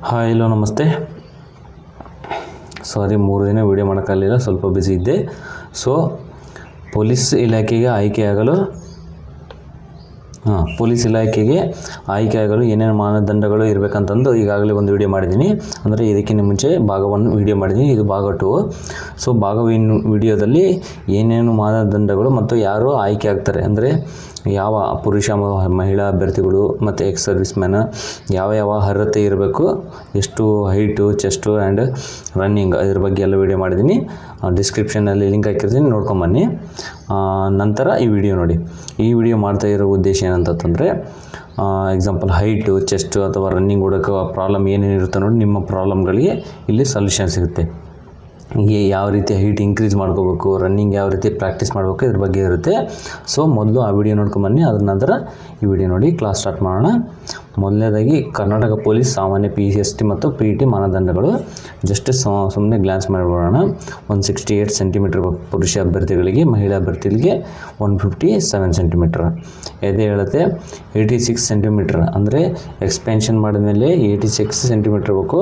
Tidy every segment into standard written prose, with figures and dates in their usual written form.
Hi hello ನಮಸ್ತೆ. ಸಾರಿ 3 ದಿನ video ಮಾಡೋಕ್ಕಾಗಲಿಲ್ಲ, ಸ್ವಲ್ಪ ಬ್ಯುಸಿ ಇದ್ದೆ. ಸೊ ಪೊಲೀಸ್ ಇಲಾಖೆಗೆ ಆಯ್ಕೆಯಾಗಲು ಏನೇನು ಮಾನದಂಡಗಳು ಇರಬೇಕಂತಂದು ಈಗಾಗಲೇ ಒಂದು ವೀಡಿಯೋ ಮಾಡಿದ್ದೀನಿ. ಅಂದರೆ ಇದಕ್ಕಿಂತ ಮುಂಚೆ ಭಾಗ 1 ವೀಡಿಯೋ ಮಾಡಿದ್ದೀನಿ, ಇದು ಭಾಗ 2. ಸೊ ಭಾಗ 1 ವೀಡಿಯೋದಲ್ಲಿ ಏನೇನು ಮಾನದಂಡಗಳು ಮತ್ತು ಯಾರು ಆಯ್ಕೆ ಆಗ್ತಾರೆ, ಅಂದರೆ ಯಾವ ಪುರುಷ ಮಹಿಳಾ ಅಭ್ಯರ್ಥಿಗಳು ಮತ್ತು ಎಕ್ಸ್ ಸರ್ವಿಸ್ ಮ್ಯಾನ್ ಯಾವ ಅರ್ಹತೆ ಇರಬೇಕು, ಎಷ್ಟು ಹೈಟು, ಚೆಸ್ಟು ಆ್ಯಂಡ್ ರನ್ನಿಂಗ್, ಇದ್ರ ಬಗ್ಗೆ ಎಲ್ಲ ವೀಡಿಯೋ ಮಾಡಿದ್ದೀನಿ. ಡಿಸ್ಕ್ರಿಪ್ಷನಲ್ಲಿ ಲಿಂಕ್ ಹಾಕಿರ್ತೀನಿ, ನೋಡ್ಕೊಂಬನ್ನಿ. ನಂತರ ಈ ವಿಡಿಯೋ ನೋಡಿ. ಈ ವಿಡಿಯೋ ಮಾಡ್ತಾ ಇರೋ ಉದ್ದೇಶ ಏನಂತಂದರೆ, ಎಕ್ಸಾಂಪಲ್ ಹೈಟು, ಚೆಸ್ಟು ಅಥವಾ ರನ್ನಿಂಗ್ ಓಡೋಕ್ಕೆ ಪ್ರಾಬ್ಲಮ್ ಏನೇನಿರುತ್ತೆ ನೋಡಿ, ನಿಮ್ಮ ಪ್ರಾಬ್ಲಮ್ಗಳಿಗೆ ಇಲ್ಲಿ ಸೊಲ್ಯೂಷನ್ ಸಿಗುತ್ತೆ. ಯಾವ ರೀತಿ ಹೈಟ್ ಇನ್ಕ್ರೀಸ್ ಮಾಡ್ಕೋಬೇಕು, ರನ್ನಿಂಗ್ ಯಾವ ರೀತಿ ಪ್ರಾಕ್ಟೀಸ್ ಮಾಡಬೇಕು, ಇದ್ರ ಬಗ್ಗೆ ಇರುತ್ತೆ. ಸೊ ಮೊದಲು ಆ ವಿಡಿಯೋ ನೋಡ್ಕೊಂಬನ್ನಿ, ಅದ್ರ ನಂತರ ಈ ವಿಡಿಯೋ ನೋಡಿ. ಕ್ಲಾಸ್ ಸ್ಟಾರ್ಟ್ ಮಾಡೋಣ. ಮೊದಲನೇದಾಗಿ ಕರ್ನಾಟಕ ಪೊಲೀಸ್ ಸಾಮಾನ್ಯ PST ಮತ್ತು PET ಮಾನದಂಡಗಳು ಜಸ್ಟ್ ಸುಮ್ಮನೆ ಗ್ಲಾನ್ಸ್ ಮಾಡಿಬಿಡೋಣ. 168 ಸೆಂಟಿಮೀಟರ್ ಪುರುಷ ಅಭ್ಯರ್ಥಿಗಳಿಗೆ, ಮಹಿಳಾ ಅಭ್ಯರ್ಥಿಗಳಿಗೆ 157 ಸೆಂಟಿಮೀಟರ್. ಎದೆ ಹೇಳುತ್ತೆ 86 ಸೆಂಟಿಮೀಟರ್, ಅಂದರೆ ಎಕ್ಸ್ಪೆನ್ಷನ್ ಮಾಡಿದ್ಮೇಲೆ 86 ಸೆಂಟಿಮೀಟರ್ ಇರಬೇಕು.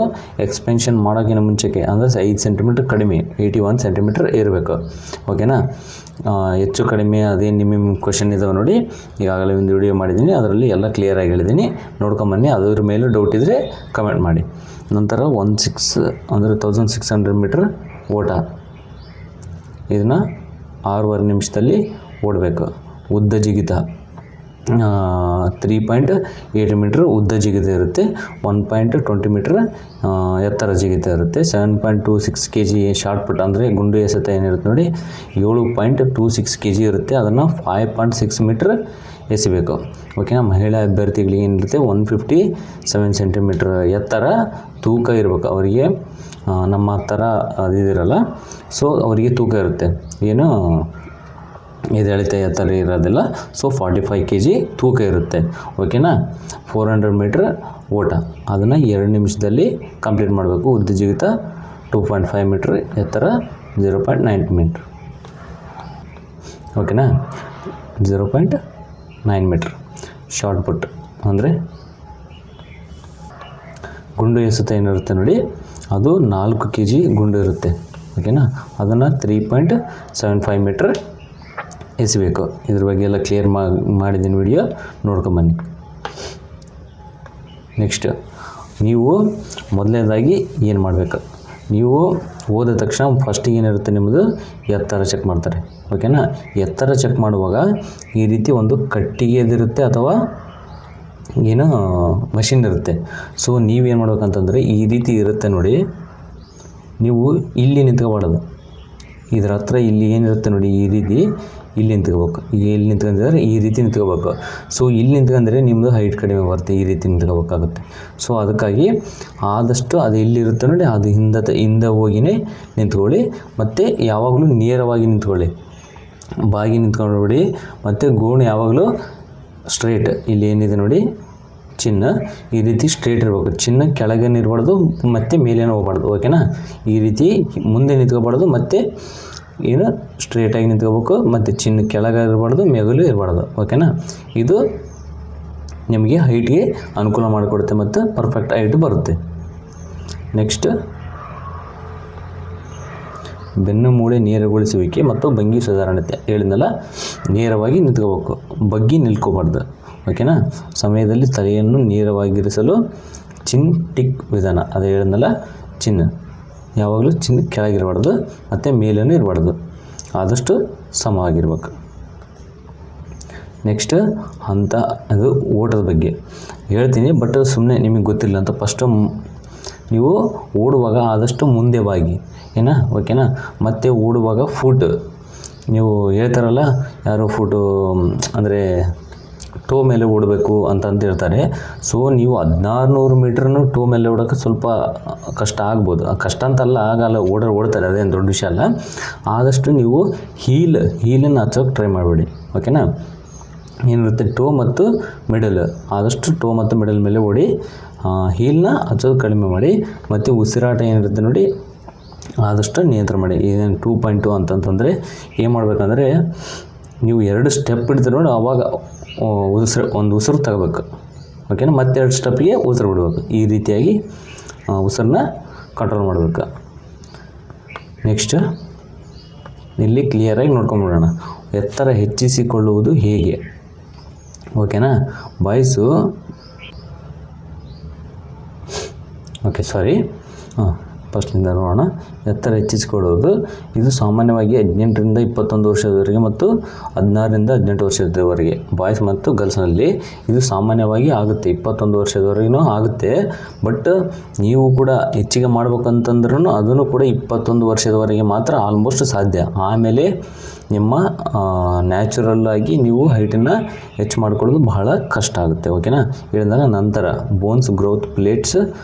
ಎಕ್ಸ್ಪೆನ್ಷನ್ ಮಾಡೋಕ್ಕಿಂತ ಮುಂಚೆಗೆ ಅಂದರೆ 5 ಸೆಂಟಿಮೀಟರ್ ಕಡಿಮೆ 81 ಸೆಂಟಿಮೀಟರ್ ಇರಬೇಕು. ಓಕೆನಾ? ಹೆಚ್ಚು ಕಡಿಮೆ ಅದೇನು ನಿಮ್ಮ ಕ್ವಶನ್ ಇದಾವೆ ನೋಡಿ, ಈಗಾಗಲೇ ಒಂದು ವಿಡಿಯೋ ಮಾಡಿದ್ದೀನಿ, ಅದರಲ್ಲಿ ಎಲ್ಲ ಕ್ಲಿಯರಾಗಿ ಹೇಳಿದ್ದೀನಿ, ನೋಡ್ಕೊಂಬನ್ನಿ. ಅದ್ರ ಮೇಲೂ ಡೌಟ್ ಇದ್ದರೆ ಕಮೆಂಟ್ ಮಾಡಿ. ನಂತರ 1600 ಮೀಟರ್ ಓಟ, ಇದನ್ನು 6.5 ನಿಮಿಷದಲ್ಲಿ ಓಡಬೇಕು. ಉದ್ದ ಜಿಗಿತ 3.8 ಮೀಟ್ರ್ ಉದ್ದ ಜಿಗಿತ ಇರುತ್ತೆ. 1.20 ಮೀಟ್ರ್ ಎತ್ತರ ಜಿಗಿತ ಇರುತ್ತೆ. 7.26 kg ಶಾರ್ಟ್ ಪುಟ್, ಅಂದರೆ ಗುಂಡು ಎಸೆತ ಏನಿರುತ್ತೆ ನೋಡಿ, 7.26 kg ಇರುತ್ತೆ. ಅದನ್ನು 5.6 ಮೀಟ್ರ್ ಎಸಿಬೇಕು. ಓಕೆನಾ? ಮಹಿಳಾ ಅಭ್ಯರ್ಥಿಗಳಿಗೆ ಏನಿರುತ್ತೆ 157 ಸೆಂಟಿಮೀಟ್ರ್ ಎತ್ತರ, ತೂಕ ಇರಬೇಕು ಅವರಿಗೆ. ನಮ್ಮ ಥರ ಅದಿರಲ್ಲ, ಸೊ ಅವರಿಗೆ ತೂಕ ಇರುತ್ತೆ, ಏನು ಇದು ಎಳಿತೆ ಎತ್ತರ ಇರೋದಿಲ್ಲ. ಸೊ 45 kg ತೂಕ ಇರುತ್ತೆ. ಓಕೆನಾ? 400 ಮೀಟ್ರ್ ಓಟ, ಅದನ್ನು 2 ನಿಮಿಷದಲ್ಲಿ ಕಂಪ್ಲೀಟ್ ಮಾಡಬೇಕು. ಉದ್ದ ಜಿಗಿತ 2.5 ಮೀಟ್ರ್, ಎತ್ತರ 0.9 ಮೀಟ್ರ್. ಓಕೆನಾ? 0.9 ಮೀಟ್ರ್. ಶಾರ್ಟ್ ಪುಟ್ ಅಂದರೆ ಗುಂಡು ಎಸೆತ ಏನಿರುತ್ತೆ ನೋಡಿ, ಅದು 4 kg ಗುಂಡು ಇರುತ್ತೆ. ಓಕೆನಾ? ಅದನ್ನು 3.75 ಮೀಟ್ರ್ ಎಸಿಬೇಕು. ಇದ್ರ ಬಗ್ಗೆ ಎಲ್ಲ ಕ್ಲಿಯರ್ ಮಾಡಿದ್ದೀನಿ, ವಿಡಿಯೋ ನೋಡ್ಕೊಂಬನ್ನಿ. ನೆಕ್ಸ್ಟ್, ನೀವು ಮೊದಲನೇದಾಗಿ ಏನು ಮಾಡಬೇಕು, ನೀವು ಹೋದ ತಕ್ಷಣ ಫಸ್ಟಿಗೆ ಏನಿರುತ್ತೆ ನಿಮ್ಮದು ಎತ್ತರ ಚೆಕ್ ಮಾಡ್ತಾರೆ. ಓಕೆನಾ? ಎತ್ತರ ಚೆಕ್ ಮಾಡುವಾಗ ಈ ರೀತಿ ಒಂದು ಕಟ್ಟಿಗೆದಿರುತ್ತೆ ಅಥವಾ ಏನೋ ಮಷಿನ್ ಇರುತ್ತೆ. ಸೊ ನೀವೇನು ಮಾಡ್ಬೇಕಂತಂದರೆ, ಈ ರೀತಿ ಇರುತ್ತೆ ನೋಡಿ, ನೀವು ಇಲ್ಲಿ ನಿಂತ್ಕೊಬಾರ್ದು. ಇದ್ರ ಹತ್ರ ಇಲ್ಲಿ ಏನಿರುತ್ತೆ ನೋಡಿ, ಈ ರೀತಿ ಇಲ್ಲಿ ನಿಂತ್ಕೋಬೇಕು. ಇಲ್ಲಿ ನಿಂತ್ಕೊಂಡ್ರೆ ಈ ರೀತಿ ನಿಂತ್ಕೋಬೇಕು. ಸೊ ಇಲ್ಲಿ ನಿಂತ್ಕೊಂಡ್ರೆ ನಿಮ್ಮದು ಹೈಟ್ ಕಡಿಮೆ ಬರುತ್ತೆ, ಈ ರೀತಿ ನಿಂತ್ಕೋಬೇಕಾಗುತ್ತೆ. ಸೊ ಅದಕ್ಕಾಗಿ ಆದಷ್ಟು ಅದು ಎಲ್ಲಿರುತ್ತೆ ನೋಡಿ, ಅದು ಹಿಂದೆ ಹೋಗಿನೇ ನಿಂತ್ಕೊಳ್ಳಿ. ಮತ್ತು ಯಾವಾಗಲೂ ನೇರವಾಗಿ ನಿಂತ್ಕೊಳ್ಳಿ, ಬಾಗಿ ನಿಂತ್ಕೊಂಡ್ಬಿಡಿ. ಮತ್ತು ಗೋಣು ಯಾವಾಗಲೂ ಸ್ಟ್ರೇಟ್, ಇಲ್ಲಿ ಏನಿದೆ ನೋಡಿ ಚಿನ್ನ, ಈ ರೀತಿ ಸ್ಟ್ರೇಟ್ ಇರಬೇಕು. ಚಿನ್ನ ಕೆಳಗೇನು ಇರಬಾರ್ದು ಮತ್ತು ಮೇಲೇನೂ ಹೋಗ್ಬಾರ್ದು. ಓಕೆನಾ? ಈ ರೀತಿ ಮುಂದೆ ನಿಂತ್ಕೋಬಾರ್ದು, ಮತ್ತು ಏನು ಸ್ಟ್ರೇಟಾಗಿ ನಿಂತ್ಕೋಬೇಕು. ಮತ್ತು ಚಿನ್ನ ಕೆಳಗೆ ಇರಬಾರ್ದು, ಮೇಗಲು ಇರಬಾರ್ದು. ಓಕೆನಾ? ಇದು ನಿಮಗೆ ಹೈಟ್ಗೆ ಅನುಕೂಲ ಮಾಡಿಕೊಡುತ್ತೆ ಮತ್ತು ಪರ್ಫೆಕ್ಟ್ ಹೈಟ್ ಬರುತ್ತೆ. ನೆಕ್ಸ್ಟ್, ಬೆನ್ನು ಮೂಳೆ ನೇರಗೊಳಿಸುವಿಕೆ ಮತ್ತು ಭಂಗಿ ಸುಧಾರಣತೆ ಹೇಳಿದ್ನಲ್ಲ, ನೇರವಾಗಿ ನಿಂತ್ಕೋಬೇಕು, ಬಗ್ಗಿ ನಿಲ್ಕೋಬಾರ್ದು. ಓಕೆನಾ? ಸಮಯದಲ್ಲಿ ತಲೆಯನ್ನು ನೇರವಾಗಿರಿಸಲು ಚಿನ್ ಟಿಕ್ ವಿಧಾನ, ಅದು ಹೇಳಿದ್ನಲ್ಲ, ಚಿನ್ನ ಯಾವಾಗಲೂ ಚಿನ್ನ ಕೆಳಗಿರಬಾರ್ದು ಮತ್ತು ಮೇಲೇನೂ ಇರಬಾರ್ದು, ಆದಷ್ಟು ಸಮವಾಗಿರ್ಬೇಕು. ನೆಕ್ಸ್ಟ್, ಅದು ಓಟದ ಬಗ್ಗೆ ಹೇಳ್ತೀನಿ, ಬಟ್ ಸುಮ್ಮನೆ ನಿಮಗೆ ಗೊತ್ತಿಲ್ಲ ಅಂತ ಫಸ್ಟು ನೀವು ಓಡುವಾಗ ಆದಷ್ಟು ಮುಂದೆ ಬಾಗಿ, ಏನಾ? ಓಕೆನಾ? ಮತ್ತು ಓಡುವಾಗ ಫುಟ್, ನೀವು ಹೇಳ್ತಾರಲ್ಲ ಯಾರು, ಫುಟು ಅಂದರೆ ಟೋ ಮೇಲೆ ಓಡಬೇಕು ಅಂತ ಹೇಳ್ತಾರೆ. ಸೊ ನೀವು 1600 ಮೀಟ್ರನ್ನು ಟೋ ಮೇಲೆ ಓಡೋಕ್ಕೆ ಸ್ವಲ್ಪ ಕಷ್ಟ ಆಗ್ಬೋದು. ಕಷ್ಟ ಅಂತಲ್ಲ, ಆಗಲ್ಲ, ಓಡ್ತಾರೆ, ಅದೇನು ದೊಡ್ಡ ವಿಷಯ ಅಲ್ಲ. ಆದಷ್ಟು ನೀವು ಹೀಲನ್ನು ಹಚ್ಚೋಕ್ಕೆ ಟ್ರೈ ಮಾಡಬೇಡಿ. ಓಕೆನಾ? ಏನಿರುತ್ತೆ ಟೋ ಮತ್ತು ಮಿಡಲ್, ಆದಷ್ಟು ಟೋ ಮತ್ತು ಮಿಡಲ್ ಮೇಲೆ ಓಡಿ, ಹೀಲ್ನ ಹಚ್ಚೋದು ಕಡಿಮೆ ಮಾಡಿ. ಮತ್ತು ಉಸಿರಾಟ ಏನಿರುತ್ತೆ ನೋಡಿ, ಆದಷ್ಟು ನಿಯಂತ್ರಣ ಮಾಡಿ. ಇದೇನು 2.2 ಅಂತಂತಂದರೆ ಏನು ಮಾಡಬೇಕಂದ್ರೆ, ನೀವು 2 ಸ್ಟೆಪ್ ಇಡ್ತೀರಿ ನೋಡಿ, ಆವಾಗ ಒಂದು ಉಸಿರು ತಗೋಬೇಕು. ಓಕೆನಾ? ಮತ್ತೆ 2 ಸ್ಟೆಪ್ಪಿಗೆ ಉಸಿರು ಬಿಡಬೇಕು. ಈ ರೀತಿಯಾಗಿ ಉಸಿರನ್ನ ಕಂಟ್ರೋಲ್ ಮಾಡಬೇಕು. ನೆಕ್ಸ್ಟ್ ಇಲ್ಲಿ ಕ್ಲಿಯರಾಗಿ ನೋಡ್ಕೊಂಬಿಡೋಣ. ಎತ್ತರ ಹೆಚ್ಚಿಸಿಕೊಳ್ಳುವುದು ಹೇಗೆ? ಓಕೆನಾ? ವಾಯ್ಸು ಫಸ್ಟ್ನಿಂದ ನೋಡೋಣ. ಎತ್ತರ ಹೆಚ್ಚಿಸಿಕೊಳ್ಳುವುದು ಇದು ಸಾಮಾನ್ಯವಾಗಿ 18ರಿಂದ 21 ವರ್ಷದವರೆಗೆ ಮತ್ತು 16ರಿಂದ 18 ವರ್ಷದವರೆಗೆ ಬಾಯ್ಸ್ ಮತ್ತು ಗರ್ಲ್ಸ್ನಲ್ಲಿ ಇದು ಸಾಮಾನ್ಯವಾಗಿ ಆಗುತ್ತೆ. 21 ವರ್ಷದವರೆಗೂ ಆಗುತ್ತೆ. ಬಟ್ ನೀವು ಕೂಡ ಹೆಚ್ಚಿಗೆ ಮಾಡ್ಬೇಕಂತಂದ್ರೂ ಅದನ್ನು ಕೂಡ 21 ವರ್ಷದವರೆಗೆ ಮಾತ್ರ ಆಲ್ಮೋಸ್ಟ್ ಸಾಧ್ಯ. ಆಮೇಲೆ ನಿಮ್ಮ ನ್ಯಾಚುರಲ್ಲಾಗಿ ನೀವು ಹೈಟನ್ನು ಹೆಚ್ಚು ಮಾಡ್ಕೊಳ್ಳೋದು ಬಹಳ ಕಷ್ಟ ಆಗುತ್ತೆ. ಓಕೆನಾ? ಹೇಳಿದಾಗ ನಂತರ ಬೋನ್ಸ್ ಗ್ರೋತ್ ಪ್ಲೇಟ್ಸ್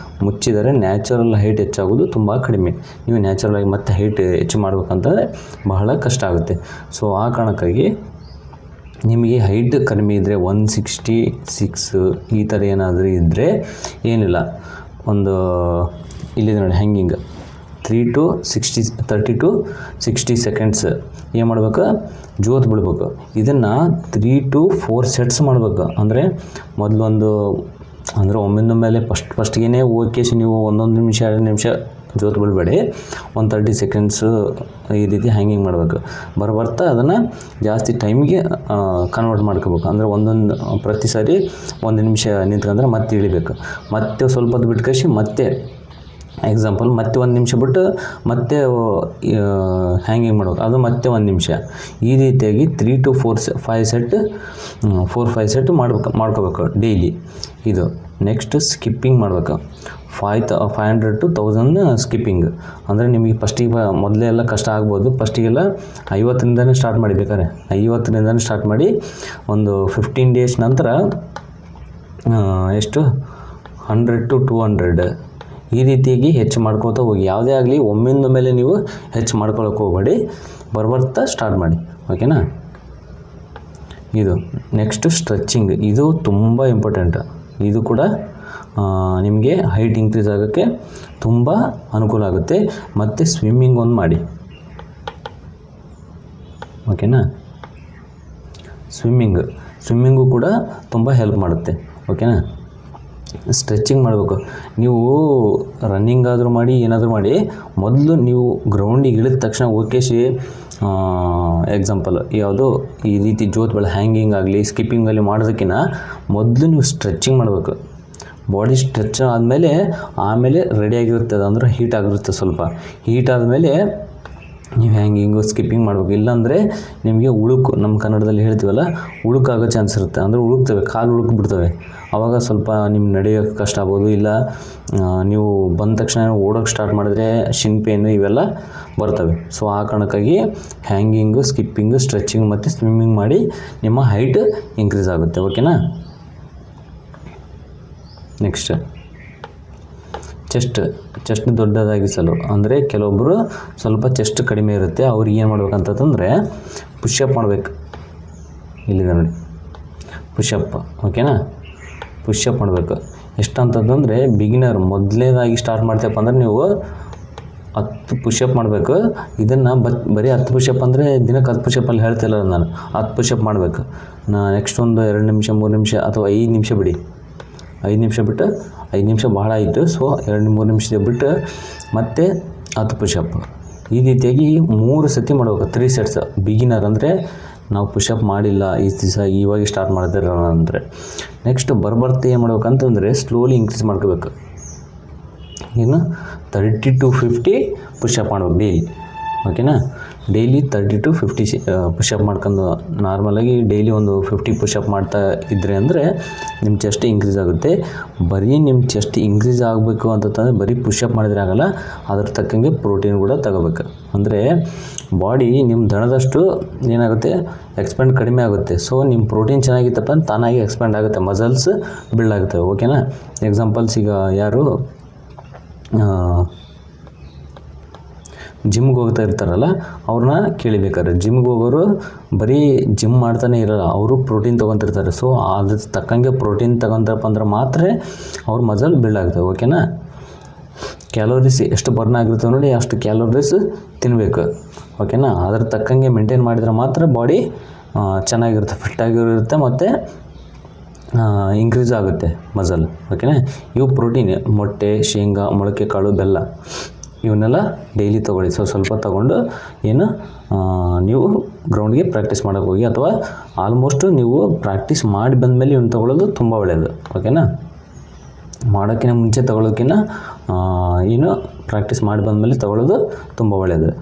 ಮುಚ್ಚಿದರೆ ನ್ಯಾಚುರಲ್ ಹೈಟ್ ಹೆಚ್ಚಾಗೋದು ತುಂಬ ಕಡಿಮೆ. ನೀವು ನ್ಯಾಚುರಲಾಗಿ ಮತ್ತೆ ಹೈಟ್ ಹೆಚ್ಚು ಮಾಡ್ಬೇಕಂತಂದರೆ ಬಹಳ ಕಷ್ಟ ಆಗುತ್ತೆ. ಸೊ ಆ ಕಾರಣಕ್ಕಾಗಿ ನಿಮಗೆ ಹೈಟ್ ಕಡಿಮೆ ಇದ್ದರೆ 166 ಈ ಥರ ಏನಾದರೂ ಇದ್ದರೆ ಏನಿಲ್ಲ, ಒಂದು ಇಲ್ಲಿದೆ ನೋಡಿ ಹ್ಯಾಂಗಿಂಗ್ 30 to 60 ಸೆಕೆಂಡ್ಸ್ ಏನು ಮಾಡ್ಬೇಕು? ಜೋತ್ ಬಿಡ್ಬೇಕು. ಇದನ್ನು 3 to 4 ಸೆಟ್ಸ್ ಮಾಡಬೇಕು. ಅಂದರೆ ಮೊದಲೊಂದು ಅಂದರೆ ಒಮ್ಮಿಂದ ಮೇಲೆ ಫಸ್ಟ್ಗೆ ಓಕೆಸಿ ನೀವು 1 ನಿಮಿಷ 2 ನಿಮಿಷ ಜೋತ್ ಬಿಡಬೇಡಿ. 30 ಸೆಕೆಂಡ್ಸು ಈ ರೀತಿ ಹ್ಯಾಂಗಿಂಗ್ ಮಾಡಬೇಕು. ಬರ್ತಾ ಅದನ್ನು ಜಾಸ್ತಿ ಟೈಮಿಗೆ ಕನ್ವರ್ಟ್ ಮಾಡ್ಕೋಬೇಕು. ಅಂದರೆ ಪ್ರತಿ ಸಾರಿ 1 ನಿಮಿಷ ನಿಂತ್ಕೊಂಡ್ರೆ ಮತ್ತೆ ಇಳಿಬೇಕು. ಮತ್ತೆ ಸ್ವಲ್ಪ ಹೊತ್ತು ಬಿಟ್ಕೇಸಿ ಮತ್ತೆ ಎಕ್ಸಾಂಪಲ್ ಮತ್ತೆ 1 ನಿಮಿಷ ಬಿಟ್ಟು ಮತ್ತೆ ಹ್ಯಾಂಗಿಂಗ್ ಮಾಡ್ಬೇಕು. ಅದು ಮತ್ತೆ 1 ನಿಮಿಷ. ಈ ರೀತಿಯಾಗಿ 3 to 5 ಸೆಟ್ ಮಾಡ್ಕೋಬೇಕು ಡೈಲಿ. ಇದು ನೆಕ್ಸ್ಟ್ ಸ್ಕಿಪ್ಪಿಂಗ್ ಮಾಡಬೇಕು. 500 to 1000 ಸ್ಕಿಪ್ಪಿಂಗ್. ಅಂದರೆ ನಿಮಗೆ ಫಸ್ಟಿಗೆ ಮೊದಲೇ ಎಲ್ಲ ಕಷ್ಟ ಆಗ್ಬೋದು. ಫಸ್ಟಿಗೆಲ್ಲ 50ರಿಂದನೇ ಸ್ಟಾರ್ಟ್ ಮಾಡಿ, ಬೇಕಾದ್ರೆ 50ರಿಂದನೇ ಸ್ಟಾರ್ಟ್ ಮಾಡಿ ಒಂದು 15 ಡೇಸ್ ನಂತರ ಎಷ್ಟು 100 to 200 ಈ ರೀತಿಯಾಗಿ ಹೆಚ್ಚು ಮಾಡ್ಕೊಳ್ತಾ ಹೋಗಿ. ಯಾವುದೇ ಆಗಲಿ ಒಮ್ಮಿಂದ ಮೇಲೆ ನೀವು ಹೆಚ್ಚು ಮಾಡ್ಕೊಳಕ್ಕೆ ಹೋಗಬೇಡಿ, ಬರ್ತಾ ಸ್ಟಾರ್ಟ್ ಮಾಡಿ. ಓಕೆನಾ? ಇದು ನೆಕ್ಸ್ಟ್ ಸ್ಟ್ರೆಚಿಂಗ್. ಇದು ತುಂಬ ಇಂಪಾರ್ಟೆಂಟ್. ಇದು ಕೂಡ ನಿಮಗೆ ಹೈಟ್ ಇನ್ಕ್ರೀಸ್ ಆಗೋಕ್ಕೆ ತುಂಬ ಅನುಕೂಲ ಆಗುತ್ತೆ. ಮತ್ತು ಸ್ವಿಮ್ಮಿಂಗ್ ಒಂದು ಮಾಡಿ. ಓಕೆನಾ? ಸ್ವಿಮ್ಮಿಂಗು ಕೂಡ ತುಂಬ ಹೆಲ್ಪ್ ಮಾಡುತ್ತೆ. ಓಕೆನಾ? ಸ್ಟ್ರೆಚಿಂಗ್ ಮಾಡಬೇಕು. ನೀವು ರನ್ನಿಂಗ್ ಆದರೂ ಮಾಡಿ, ಏನಾದರೂ ಮಾಡಿ, ಮೊದಲು ನೀವು ಗ್ರೌಂಡಿಗೆ ಇಳಿದ ತಕ್ಷಣ ಓಕೆಸಿ ಎಕ್ಸಾಂಪಲ್ ಯಾವುದು ಈ ರೀತಿ ಜೋತ್ ಬೆಳೆ ಹ್ಯಾಂಗಿಂಗ್ ಆಗಲಿ ಸ್ಕಿಪ್ಪಿಂಗಲ್ಲಿ ಮಾಡೋದಕ್ಕಿಂತ ಮೊದಲು ನೀವು ಸ್ಟ್ರೆಚಿಂಗ್ ಮಾಡಬೇಕು. ಬಾಡಿ ಸ್ಟ್ರೆಚ್ ಆಮೇಲೆ ರೆಡಿಯಾಗಿರುತ್ತೆ. ಅದು ಅಂದರೆ ಹೀಟ್ ಆಗಿರುತ್ತೆ. ಸ್ವಲ್ಪ ಹೀಟ್ ಆದಮೇಲೆ ನೀವು ಹ್ಯಾಂಗಿಂಗು ಸ್ಕಿಪ್ಪಿಂಗ್ ಮಾಡಬೇಕು. ಇಲ್ಲಾಂದರೆ ನಿಮಗೆ ನಮ್ಮ ಕನ್ನಡದಲ್ಲಿ ಹೇಳ್ತೀವಲ್ಲ, ಉಳುಕಾಗೋ ಚಾನ್ಸ್ ಇರುತ್ತೆ. ಅಂದರೆ ಉಳುಕ್ತವೆ, ಕಾಲು ಬಿಡ್ತವೆ. ಆವಾಗ ಸ್ವಲ್ಪ ನಿಮ್ಮ ನಡೆಯೋಕ್ಕೆ ಕಷ್ಟ ಆಗ್ಬೋದು. ಇಲ್ಲ ನೀವು ಬಂದ ತಕ್ಷಣ ಓಡೋಕ್ಕೆ ಸ್ಟಾರ್ಟ್ ಮಾಡಿದ್ರೆ ಶಿನ್ ಪೇನು ಇವೆಲ್ಲ ಬರ್ತವೆ. ಸೊ ಆ ಕಾರಣಕ್ಕಾಗಿ ಹ್ಯಾಂಗಿಂಗು, ಸ್ಕಿಪ್ಪಿಂಗು, ಸ್ಟ್ರೆಚಿಂಗ್ ಮತ್ತು ಸ್ವಿಮ್ಮಿಂಗ್ ಮಾಡಿ ನಿಮ್ಮ ಹೈಟ್ ಇನ್ಕ್ರೀಸ್ ಆಗುತ್ತೆ. ಓಕೆನಾ? ನೆಕ್ಸ್ಟ್ ಚೆಸ್ಟ್ ದೊಡ್ಡದಾಗಿಸಲು. ಅಂದರೆ ಕೆಲವೊಬ್ಬರು ಸ್ವಲ್ಪ ಚೆಸ್ಟ್ ಕಡಿಮೆ ಇರುತ್ತೆ. ಅವ್ರಿಗೆ ಏನು ಮಾಡ್ಬೇಕಂತಂದರೆ ಪುಷಪ್ ಮಾಡಬೇಕು. ಇಲ್ಲಿದೆ ನೋಡಿ ಪುಷಪ್. ಓಕೆನಾ? ಪುಷಪ್ ಮಾಡಬೇಕು. ಎಷ್ಟಂತಂದರೆ ಬಿಗಿನರ್ ಮೊದಲನೇದಾಗಿ ಸ್ಟಾರ್ಟ್ ಮಾಡ್ತೇವಪ್ಪ ಅಂದರೆ ನೀವು 10 ಪುಷಪ್ ಮಾಡಬೇಕು. ಇದನ್ನು ಬರೀ 10 ಪುಷಪ್ ಅಂದರೆ ದಿನಕ್ಕೆ 10 ಪುಷಪ್ಪಲ್ಲಿ ಹೇಳ್ತಿಲ್ಲ ನಾನು. 10 ಪುಷಪ್ ಮಾಡಬೇಕು. ನೆಕ್ಸ್ಟ್ ಒಂದು 2 ನಿಮಿಷ 3 ನಿಮಿಷ ಅಥವಾ 5 ನಿಮಿಷ ಬಿಡಿ. 5 ನಿಮಿಷ ಬಿಟ್ಟು 5 ನಿಮಿಷ ಬಹಳ ಆಯಿತು. ಸೊ 2-3 ನಿಮಿಷ ಬಿಟ್ಟು ಮತ್ತೆ 10 ಪುಷಪ್. ಈ ರೀತಿಯಾಗಿ 3 ಸತಿ ಮಾಡಬೇಕು. 3 ಸೆಟ್ಸ್. ಬಿಗಿನರ್ ಅಂದರೆ ನಾವು ಪುಷಪ್ ಮಾಡಿಲ್ಲ ಈ ದಿವಸ, ಇವಾಗ ಸ್ಟಾರ್ಟ್ ಮಾಡ್ತಿರೋ ಅಂದರೆ ನೆಕ್ಸ್ಟ್ ಬರ್ತಾ ಏನು ಮಾಡ್ಬೇಕಂತಂದರೆ ಸ್ಲೋಲಿ ಇನ್ಕ್ರೀಸ್ ಮಾಡ್ಕೋಬೇಕು. ಇನ್ನು 30 to 50 ಪುಷಪ್ ಮಾಡ್ಬೇಕು ಡೈಲಿ. ಓಕೆನಾ? ಡೈಲಿ 30 to 50 ಪುಷಪ್ ಮಾಡ್ಕೊಂಡು ನಾರ್ಮಲಾಗಿ ಡೈಲಿ ಒಂದು 50 ಪುಷಪ್ ಮಾಡ್ತಾ ಇದ್ದರೆ ಅಂದರೆ ನಿಮ್ಮ ಚೆಸ್ಟ್ ಇನ್ಕ್ರೀಸ್ ಆಗುತ್ತೆ. ಬರೀ ನಿಮ್ಮ ಚೆಸ್ಟ್ ಇನ್ಕ್ರೀಸ್ ಆಗಬೇಕು ಅಂತಂದರೆ ಬರೀ ಪುಷಪ್ ಮಾಡಿದರೆ ಆಗಲ್ಲ. ಅದ್ರ ತಕ್ಕಂಗೆ ಪ್ರೋಟೀನ್ ಕೂಡ ತಗೋಬೇಕು. ಅಂದರೆ ಬಾಡಿ ನಿಮ್ಮ ದಣದಷ್ಟು ಏನಾಗುತ್ತೆ, ಎಕ್ಸ್ಪ್ಯಾಂಡ್ ಕಡಿಮೆ ಆಗುತ್ತೆ. ಸೊ ನಿಮ್ಮ ಪ್ರೋಟೀನ್ ಚೆನ್ನಾಗಿತ್ತಪ್ಪ ಅಂತ ತಾನಾಗಿ ಎಕ್ಸ್ಪ್ಯಾಂಡ್ ಆಗುತ್ತೆ, ಮಸಲ್ಸ್ ಬಿಲ್ಡ್ ಆಗುತ್ತೆ. ಓಕೆನಾ? ಎಕ್ಸಾಂಪಲ್ಸ್ ಈಗ ಯಾರು ಜಿಮ್ಗೆ ಹೋಗ್ತಾ ಇರ್ತಾರಲ್ಲ ಅವ್ರನ್ನ ಕೇಳಿಬೇಕಾದ್ರೆ, ಜಿಮ್ಗೆ ಹೋಗೋರು ಬರೀ ಜಿಮ್ ಮಾಡ್ತಾನೆ ಇರೋಲ್ಲ, ಅವರು ಪ್ರೋಟೀನ್ ತೊಗೊತಿರ್ತಾರೆ. ಸೊ ಅದ್ರ ತಕ್ಕಂಗೆ ಪ್ರೋಟೀನ್ ತೊಗೊತಾರಪ್ಪ ಅಂದ್ರೆ ಮಾತ್ರ ಅವ್ರ ಮಸಲ್ ಬಿಲ್ಡ್ ಆಗ್ತವೆ. ಓಕೆನಾ? ಕ್ಯಾಲೋರೀಸ್ ಎಷ್ಟು ಬರ್ನ್ ಆಗಿರ್ತವೆ ನೋಡಿ, ಅಷ್ಟು ಕ್ಯಾಲೋರೀಸ್ ತಿನ್ನಬೇಕು. ಓಕೆನಾ? ಅದ್ರ ತಕ್ಕಂಗೆ ಮೇಂಟೈನ್ ಮಾಡಿದರೆ ಮಾತ್ರ ಬಾಡಿ ಚೆನ್ನಾಗಿರುತ್ತೆ, ಫಿಟ್ಟಾಗಿರುತ್ತೆ ಮತ್ತು ಇನ್ಕ್ರೀಸ್ ಆಗುತ್ತೆ ಮಸಲ್. ಓಕೆನಾ. ಇವು ಪ್ರೋಟೀನ್, ಮೊಟ್ಟೆ, ಶೇಂಗಾ, ಮೊಳಕೆ ಕಾಳು, ಬೆಲ್ಲ ಇವನ್ನೆಲ್ಲ ಡೈಲಿ ತೊಗೊಳ್ಳಿ. ಸ್ವಲ್ಪ ತೊಗೊಂಡು ಏನು ನೀವು ಗ್ರೌಂಡ್ಗೆ ಪ್ರಾಕ್ಟೀಸ್ ಮಾಡೋಕ್ಕೆ ಹೋಗಿ, ಅಥವಾ ಆಲ್ಮೋಸ್ಟ್ ನೀವು ಪ್ರಾಕ್ಟೀಸ್ ಮಾಡಿ ಬಂದಮೇಲೆ ಇವನ್ನ ತೊಗೊಳ್ಳೋದು ತುಂಬ ಒಳ್ಳೆಯದು. ಓಕೆನಾ. ಮಾಡೋಕ್ಕಿಂತ ಮುಂಚೆ ತೊಗೊಳ್ಳೋಕ್ಕಿಂತ ಏನು ಪ್ರಾಕ್ಟೀಸ್ ಮಾಡಿ ಬಂದಮೇಲೆ ತೊಗೊಳ್ಳೋದು ತುಂಬ ಒಳ್ಳೆಯದು.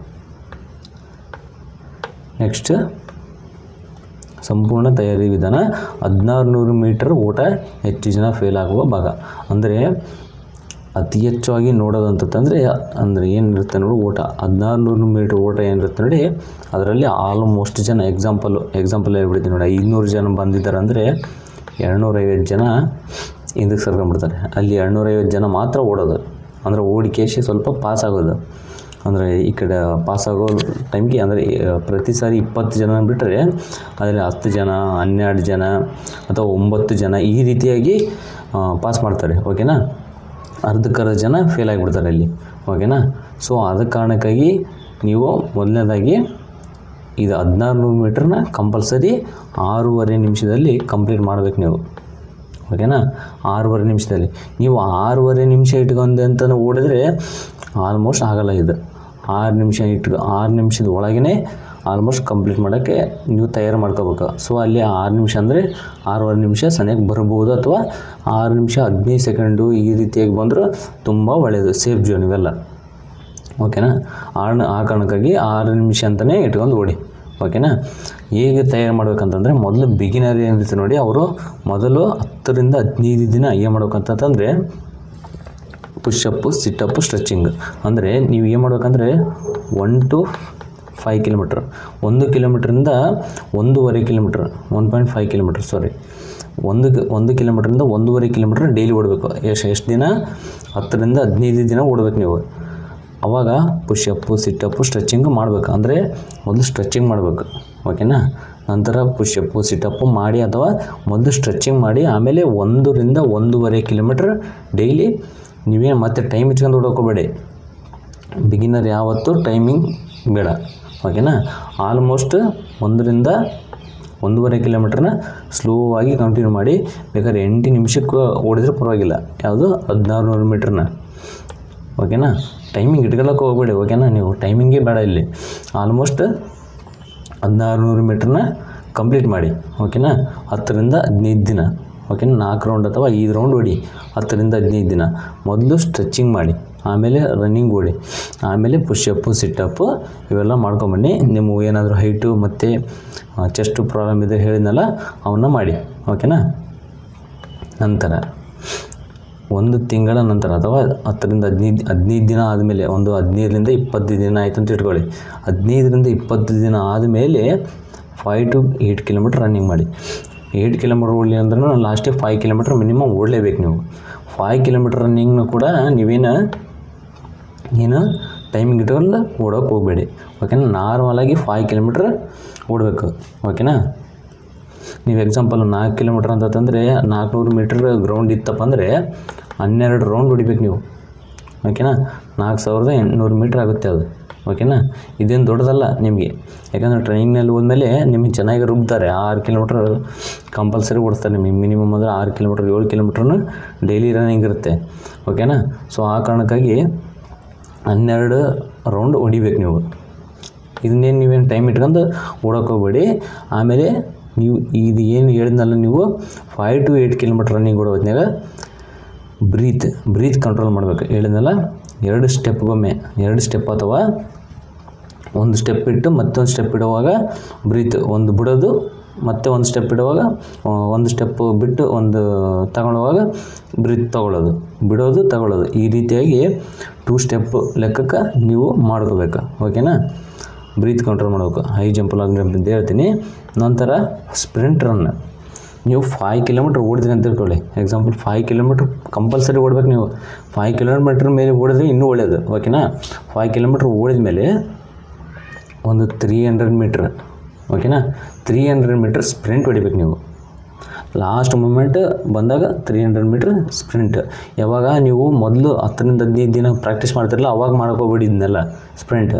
ನೆಕ್ಸ್ಟ್ ಸಂಪೂರ್ಣ ತಯಾರಿ ವಿಧಾನ. 1600 ಮೀಟರ್ ಓಟ ಹೆಚ್ಚು ಜನ ಫೇಲ್ ಆಗುವ ಭಾಗ. ಅಂದರೆ ಅತಿ ಹೆಚ್ಚಾಗಿ ನೋಡೋದಂತಂದರೆ ಏನಿರುತ್ತೆ ನೋಡಿ, ಓಟ 1600 ಮೀಟರ್ ಓಟ ಏನಿರುತ್ತೆ ನೋಡಿ, ಅದರಲ್ಲಿ ಆಲ್ಮೋಸ್ಟ್ ಜನ ಎಕ್ಸಾಂಪಲ್ ಹೇಳ್ಬಿಡ್ತೀನಿ ನೋಡಿ, 500 ಜನ ಬಂದಿದ್ದಾರೆ ಅಂದರೆ 250 ಜನ ಹಿಂದಕ್ಕೆ ಸರ್ಕೊಂಡ್ಬಿಡ್ತಾರೆ. ಅಲ್ಲಿ 250 ಜನ ಮಾತ್ರ ಓಡೋದು, ಅಂದರೆ ಓಡಿಕೇಶಿ ಸ್ವಲ್ಪ ಪಾಸ್ ಆಗೋದು. ಅಂದರೆ ಈ ಕಡೆ ಪಾಸ್ ಆಗೋ ಟೈಮ್ಗೆ ಅಂದರೆ ಪ್ರತಿ ಸಾರಿ 20 ಜನ ಬಿಟ್ಟರೆ ಅದರಲ್ಲಿ 10 ಜನ, 12 ಜನ ಅಥವಾ 9 ಜನ ಈ ರೀತಿಯಾಗಿ ಪಾಸ್ ಮಾಡ್ತಾರೆ. ಓಕೆನಾ. ಅರ್ಧಕ್ಕರ್ಧ ಜನ ಫೇಲ್ ಆಗಿಬಿಡ್ತಾರೆ ಅಲ್ಲಿ. ಓಕೆನಾ. ಸೊ ಅದ ಕಾರಣಕ್ಕಾಗಿ ನೀವು ಮೊದಲನೇದಾಗಿ ಇದು 1600 ಮೀಟ್ರನ್ನ ಕಂಪಲ್ಸರಿ 6.5 ನಿಮಿಷದಲ್ಲಿ ಕಂಪ್ಲೀಟ್ ಮಾಡಬೇಕು ನೀವು. ಓಕೆನಾ. 6.5 ನಿಮಿಷದಲ್ಲಿ ನೀವು 6.5 ನಿಮಿಷ ಇಟ್ಕೊಂಡು ಅಂತ ಓಡಿದ್ರೆ ಆಲ್ಮೋಸ್ಟ್ ಆಗಲ್ಲ. ಇದು 6 ನಿಮಿಷದ ಒಳಗೇ ಆಲ್ಮೋಸ್ಟ್ ಕಂಪ್ಲೀಟ್ ಮಾಡೋಕ್ಕೆ ನೀವು ತಯಾರು ಮಾಡ್ಕೋಬೇಕು. ಸೊ ಅಲ್ಲಿ 6 ನಿಮಿಷ ಅಂದರೆ 6.5 ನಿಮಿಷ ಸನಿಯಾಗಿ ಬರ್ಬೋದು, ಅಥವಾ 6 ನಿಮಿಷ 15 ಸೆಕೆಂಡು ಈ ರೀತಿಯಾಗಿ ಬಂದರೂ ತುಂಬ ಒಳ್ಳೆಯದು, ಸೇಫ್ ಜೋನ್ ಇವೆಲ್ಲ. ಓಕೆನಾ. ಆ ಕಾರಣಕ್ಕಾಗಿ 6 ನಿಮಿಷ ಅಂತಲೇ ಇಟ್ಕೊಂಡು ಓಡಿ. ಓಕೆನಾ. ಹೇಗೆ ತಯಾರು ಮಾಡ್ಬೇಕಂತಂದರೆ, ಮೊದಲು ಬಿಗಿನರ್ ಏನಿರುತ್ತೆ ನೋಡಿ, ಅವರು ಮೊದಲು 10 ರಿಂದ 15 ದಿನ ಏನು ಮಾಡ್ಬೇಕಂತಂದರೆ ಪುಷಪ್ಪು, ಸಿಟ್ಟಪ್ಪು, ಸ್ಟ್ರೆಚಿಂಗ್. ಅಂದರೆ ನೀವು ಏನು ಮಾಡ್ಬೇಕಂದ್ರೆ 1 to 5 kilometre, 1 ಕಿಲೋಮೀಟ್ರಿಂದ 1.5 kilometre, 1.5 kilometre sorry 1 ಕಿಲೋಮೀಟ್ರಿಂದ 1.5 kilometre daily ಓಡಬೇಕು. ಎಷ್ಟು ದಿನ? 10 ರಿಂದ 15 ದಿನ ಓಡಬೇಕು ನೀವು. ಆವಾಗ ಪುಷಪ್ಪು, ಸಿಟ್ಟಪ್ಪು, ಸ್ಟ್ರೆಚಿಂಗು ಮಾಡಬೇಕು. ಅಂದರೆ ಮೊದಲು ಸ್ಟ್ರೆಚಿಂಗ್ ಮಾಡಬೇಕು. ಓಕೆನಾ. ನಂತರ ಪುಷಪ್ಪು, ಸಿಟ್ಟಪ್ಪು ಮಾಡಿ, ಅಥವಾ ಮೊದಲು ಸ್ಟ್ರೆಚಿಂಗ್ ಮಾಡಿ ಆಮೇಲೆ 1 ರಿಂದ 1.5 ಕಿಲೋಮೀಟ್ರ್ ಡೈಲಿ. ನೀವೇನು ಮತ್ತೆ ಟೈಮ್ ಇಟ್ಕೊಂಡು ಓಡೋಕೋಬೇಡಿ. ಬಿಗಿನರ್ ಯಾವತ್ತೂ ಟೈಮಿಂಗ್ ಬೇಡ. ಓಕೆನಾ. ಆಲ್ಮೋಸ್ಟ್ 1 ರಿಂದ 1.5 ಕಿಲೋಮೀಟ್ರನ್ನ ಸ್ಲೋ ಆಗಿ ಕಂಟಿನ್ಯೂ ಮಾಡಿ. ಬೇಕಾದ್ರೆ 8 ನಿಮಿಷಕ್ಕೆ ಓಡಿದ್ರೆ ಪರವಾಗಿಲ್ಲ. ಯಾವುದು? 1600 ಮೀಟ್ರನ್ನ. ಓಕೆನಾ. ಟೈಮಿಂಗ್ ಇಟ್ಕೊಳ್ಳೋಕೆ ಹೋಗ್ಬೇಡಿ. ಓಕೆನಾ. ನೀವು ಟೈಮಿಂಗೇ ಬೇಡ ಇಲ್ಲಿ. ಆಲ್ಮೋಸ್ಟ್ 1600 ಮೀಟ್ರನ್ನ ಕಂಪ್ಲೀಟ್ ಮಾಡಿ. ಓಕೆನಾ. 10 ರಿಂದ 15 ದಿನ. ಓಕೆನಾ. 4 ರೌಂಡ್ ಅಥವಾ 5 ರೌಂಡ್ ಓಡಿ 10 ರಿಂದ 15 ದಿನ. ಮೊದಲು ಸ್ಟ್ರೆಚಿಂಗ್ ಮಾಡಿ, ಆಮೇಲೆ ರನ್ನಿಂಗ್ ಓಡಿ, ಆಮೇಲೆ ಪುಷಪ್ಪು, ಸಿಟ್ಟಪ್ಪು ಇವೆಲ್ಲ ಮಾಡ್ಕೊಂಬನ್ನಿ. ನಿಮ್ಮ ಏನಾದರೂ ಹೈಟು ಮತ್ತು ಚೆಸ್ಟು ಪ್ರಾಬ್ಲಮ್ ಇದೆ ಹೇಳಿದ್ನಲ್ಲ, ಅವನ್ನ ಮಾಡಿ. ಓಕೆನಾ. ನಂತರ 1 ತಿಂಗಳ ನಂತರ ಅಥವಾ 10 ರಿಂದ 15 ದಿನ ಆದಮೇಲೆ, ಒಂದು 15 ರಿಂದ 20 ದಿನ ಆಯಿತು ಅಂತ ಇಟ್ಕೊಳ್ಳಿ. 15 ರಿಂದ 20 ದಿನ ಆದಮೇಲೆ 5 to 8 ಕಿಲೋಮೀಟ್ರ್ ರನ್ನಿಂಗ್ ಮಾಡಿ. 8 ಕಿಲೋಮೀಟ್ರ್ ಓಡಲಿ ಅಂದ್ರೂ ಲಾಸ್ಟಿಗೆ 5 ಕಿಲೋಮೀಟ್ರ್ ಮಿನಿಮಮ್ ಓಡಲೇಬೇಕು ನೀವು. 5 ಕಿಲೋಮೀಟ್ರ್ ರನ್ನಿಂಗ್ನು ಕೂಡ ನೀವೇನು ಟೈಮಿಂಗ್ ಇಟ್ಕೊಂಡು ಓಡೋಕೆ ಹೋಗಬೇಡಿ. ಓಕೆನಾ. ನಾರ್ಮಲಾಗಿ 5 ಕಿಲೋಮೀಟ್ರ್ ಓಡಬೇಕು. ಓಕೆನಾ. ನೀವು ಎಕ್ಸಾಂಪಲ್ 4 ಕಿಲೋಮೀಟ್ರ್ ಅಂತಂದರೆ 400 ಮೀಟ್ರ್ ಗ್ರೌಂಡ್ ಇತ್ತಪ್ಪ ಅಂದರೆ 12 ರೌಂಡ್ ಹೊಡಿಬೇಕು ನೀವು. ಓಕೆನಾ. 4800 ಮೀಟ್ರ್ ಆಗುತ್ತೆ ಅದು. ಓಕೆನಾ. ಇದೇನು ದೊಡ್ಡದಲ್ಲ ನಿಮಗೆ, ಯಾಕಂದರೆ ಟ್ರೈನಿಂಗ್ನಲ್ಲಿ ಹೋದ್ಮೇಲೆ ನಿಮಗೆ ಚೆನ್ನಾಗಿ ರುಬ್ತಾರೆ. 6 ಕಿಲೋಮೀಟ್ರ್ ಕಂಪಲ್ಸರಿ ಓಡಿಸ್ತಾರೆ ನಿಮಗೆ. ಮಿನಿಮಮ್ ಅಂದರೆ 6 ಕಿಲೋಮೀಟ್ರ್ 7 ಕಿಲೋಮೀಟ್ರನ್ನು ಡೈಲಿ ರನ್ನಿಂಗ್ ಇರುತ್ತೆ. ಓಕೆನಾ. ಸೊ ಆ ಕಾರಣಕ್ಕಾಗಿ 12 ರೌಂಡ್ ಹೊಡಿಬೇಕು ನೀವು. ಇದನ್ನೇನು ನೀವೇನು ಟೈಮ್ ಇಟ್ಕೊಂಡು ಓಡೋಕೆ ಹೋಗ್ಬೇಡಿ. ಆಮೇಲೆ ನೀವು ಇದು ಏನು ಹೇಳಿದ್ನಲ್ಲ, ನೀವು 5 to 8 ಕಿಲೋಮೀಟ್ರ್ ರನ್ನಿಂಗ್ ಓಡೋ ಹೊತ್ನಾಗ ಬ್ರೀತ್ ಕಂಟ್ರೋಲ್ ಮಾಡಬೇಕು. ಹೇಳಿದ್ನಲ್ಲ, 2 ಸ್ಟೆಪ್ಗೊಮ್ಮೆ, 2 ಸ್ಟೆಪ್ ಅಥವಾ 1 ಸ್ಟೆಪ್ ಇಟ್ಟು ಮತ್ತೊಂದು ಸ್ಟೆಪ್ ಇಡುವಾಗ ಬ್ರೀತ್, ಒಂದು ಬಿಡೋದು ಮತ್ತೆ 1 ಸ್ಟೆಪ್ ಇಡುವಾಗ 1 ಸ್ಟೆಪ್ ಬಿಟ್ಟು ಒಂದು ತಗೊಳ್ಳುವಾಗ ಬ್ರೀತ್ ತೊಗೊಳ್ಳೋದು, ಬಿಡೋದು, ತಗೊಳ್ಳೋದು. ಈ ರೀತಿಯಾಗಿ 2 ಸ್ಟೆಪ್ ಲೆಕ್ಕಕ್ಕೆ ನೀವು ಮಾಡ್ಕೋಬೇಕು. ಓಕೆನಾ. ಬ್ರೀತ್ ಕಂಟ್ರೋಲ್ ಮಾಡಬೇಕು. ಹೈ ಜಂಪ್, ಲಾಂಗ್ ಜಂಪ್ ಅಂತ ಹೇಳ್ತೀನಿ. ನಂತರ ಸ್ಪ್ರಿಂಟ್ ರನ್. ನೀವು 5 ಕಿಲೋಮೀಟ್ರ್ ಓಡಿದ್ರಿ ಅಂತ ತಿಳ್ಕೊಳ್ಳಿ. ಎಕ್ಸಾಂಪಲ್ 5 ಕಿಲೋಮೀಟ್ರ್ ಕಂಪಲ್ಸರಿ ಓಡ್ಬೇಕು ನೀವು. 5 ಕಿಲೋಮೀಟ್ರ್ ಮೇಲೆ ಓಡಿದ್ರೆ ಇನ್ನೂ ಒಳ್ಳೆಯದು. ಓಕೆನಾ. 5 ಕಿಲೋಮೀಟ್ರ್ ಓಡಿದ ಮೇಲೆ ಒಂದು 300 ಮೀಟ್ರ್. ಓಕೆನಾ. 300 ಮೀಟ್ರ್ ಸ್ಪ್ರಿಂಟ್ ಹೊಡಿಬೇಕು ನೀವು. ಲಾಸ್ಟ್ ಮೂಮೆಂಟ್ ಬಂದಾಗ 300 ಮೀಟ್ರ್ ಸ್ಪ್ರಿಂಟ್. ಯಾವಾಗ ನೀವು ಮೊದಲು 10 ರಿಂದ 15 ದಿನ ಪ್ರಾಕ್ಟೀಸ್ ಮಾಡ್ತಿರಲ್ಲ, ಅವಾಗ ಮಾಡ್ಕೋಬೇಡಿ ಇದನ್ನೆಲ್ಲ ಸ್ಪ್ರಿಂಟ್.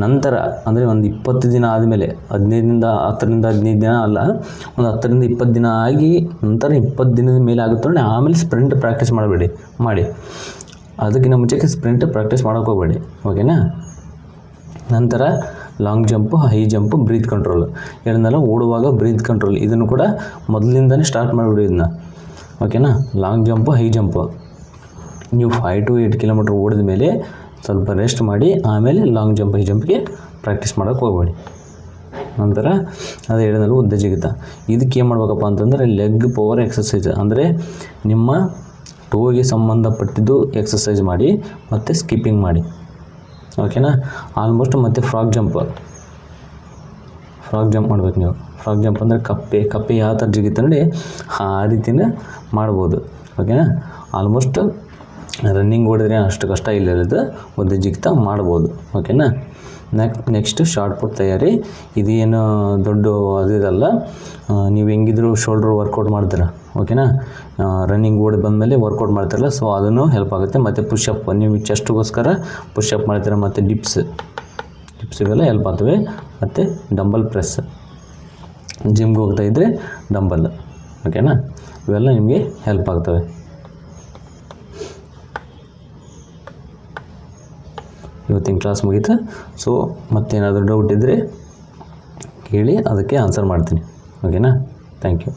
ನಂತರ ಅಂದರೆ ಒಂದು 20 ದಿನ ಆದಮೇಲೆ 10 ದಿನ ಅಲ್ಲ, ಒಂದು 10 ರಿಂದ 20 ದಿನ ಆಗಿ ನಂತರ 20 ದಿನದ ಮೇಲೆ ಆಗುತ್ತೆ ನೋಡಿ, ಆಮೇಲೆ ಸ್ಪ್ರಿಂಟ್ ಪ್ರಾಕ್ಟೀಸ್ ಮಾಡಿ ಅದಕ್ಕಿಂತ ಮುಂಚೆಗೆ ಸ್ಪ್ರಿಂಟ್ ಪ್ರಾಕ್ಟೀಸ್ ಮಾಡೋಕೆ ಹೋಗಬೇಡಿ, ಓಕೆನಾ. ನಂತರ long jump, high jump, breath control ಹೇಳಿದ್ನಲ್ಲ, ಓಡುವಾಗ ಬ್ರೀತ್ ಕಂಟ್ರೋಲ್, ಇದನ್ನು ಕೂಡ ಮೊದಲಿಂದನೇ ಸ್ಟಾರ್ಟ್ ಮಾಡಿಬಿಡಿ ಇದನ್ನ, ಓಕೆನಾ. ಲಾಂಗ್ ಜಂಪು, ಹೈ ಜಂಪು ನೀವು 5 to 8 ಕಿಲೋಮೀಟ್ರ್ ಓಡಿದ ಮೇಲೆ ಸ್ವಲ್ಪ ರೆಸ್ಟ್ ಮಾಡಿ ಆಮೇಲೆ ಲಾಂಗ್ ಜಂಪ್, ಹೈ ಜಂಪ್ಗೆ ಪ್ರಾಕ್ಟೀಸ್ ಮಾಡೋಕ್ಕೆ ಹೋಗಬೇಡಿ. ನಂತರ ಅದು ಹೇಳಿದ್ನಲ್ಲ ಉದ್ದ ಜಿಗಿತ, ಇದಕ್ಕೆ ಏನು ಮಾಡ್ಬೇಕಪ್ಪ ಅಂತಂದರೆ ಲೆಗ್ ಪವರ್ ಎಕ್ಸಸೈಸ್, ಅಂದರೆ ನಿಮ್ಮ ಟೋಗೆ ಸಂಬಂಧಪಟ್ಟಿದ್ದು ಎಕ್ಸಸೈಸ್ ಮಾಡಿ ಮತ್ತು ಸ್ಕಿಪ್ಪಿಂಗ್ ಮಾಡಿ, ಓಕೆನಾ. ಆಲ್ಮೋಸ್ಟ್ ಮತ್ತು ಫ್ರಾಗ್ ಜಂಪ್ ಮಾಡ್ಬೇಕು ನೀವು. ಫ್ರಾಗ್ ಜಂಪ್ ಅಂದರೆ ಕಪ್ಪೆ ಯಾವ ಥರ ಜಿಗಿತ ನೋಡಿ ಆ ರೀತಿಯೇ ಮಾಡ್ಬೋದು, ಓಕೆನಾ. ಆಲ್ಮೋಸ್ಟ್ ರನ್ನಿಂಗ್ ಓಡಿದ್ರೆ ಅಷ್ಟು ಕಷ್ಟ ಇಲ್ಲದ ಉದ್ದ ಜಿಗಿತ ಮಾಡ್ಬೋದು, ಓಕೆನಾ. ನೆಕ್ಸ್ಟ್ ಶಾರ್ಟ್ ಪುಟ್ ತಯಾರಿ, ಇದೇನು ದೊಡ್ಡ ಅದಿರಲ್ಲ, ನೀವು ಹೆಂಗಿದ್ರು ಶೋಲ್ಡ್ರ್ ವರ್ಕೌಟ್ ಮಾಡ್ತೀರ, ಓಕೆನಾ. ರನ್ನಿಂಗ್ ಓಡಿ ಬಂದಮೇಲೆ ವರ್ಕೌಟ್ ಮಾಡ್ತಾರಲ್ಲ, ಸೊ ಅದನ್ನು ಹೆಲ್ಪ್ ಆಗುತ್ತೆ. ಮತ್ತು ಪುಷಪ್, ನೀವು ಚೆಸ್ಟ್ಗೋಸ್ಕರ ಪುಷಪ್ ಮಾಡ್ತೀರ, ಮತ್ತು ಡಿಪ್ಸ್ ಇವೆಲ್ಲ ಹೆಲ್ಪ್ ಆಗ್ತವೆ. ಮತ್ತು ಡಂಬಲ್ ಪ್ರೆಸ್, ಜಿಮ್ಗೆ ಹೋಗ್ತಾಯಿದ್ರೆ ಡಂಬಲ್, ಓಕೆನಾ, ಇವೆಲ್ಲ ನಿಮಗೆ ಹೆಲ್ಪ್ ಆಗ್ತವೆ. ಇವತ್ತಿನ ಕ್ಲಾಸ್ ಮುಗೀತು. ಸೊ ಮತ್ತೇನಾದರೂ ಡೌಟ್ ಇದ್ದರೆ ಕೇಳಿ, ಅದಕ್ಕೆ ಆನ್ಸರ್ ಮಾಡ್ತೀನಿ, ಓಕೆನಾ. Thank you.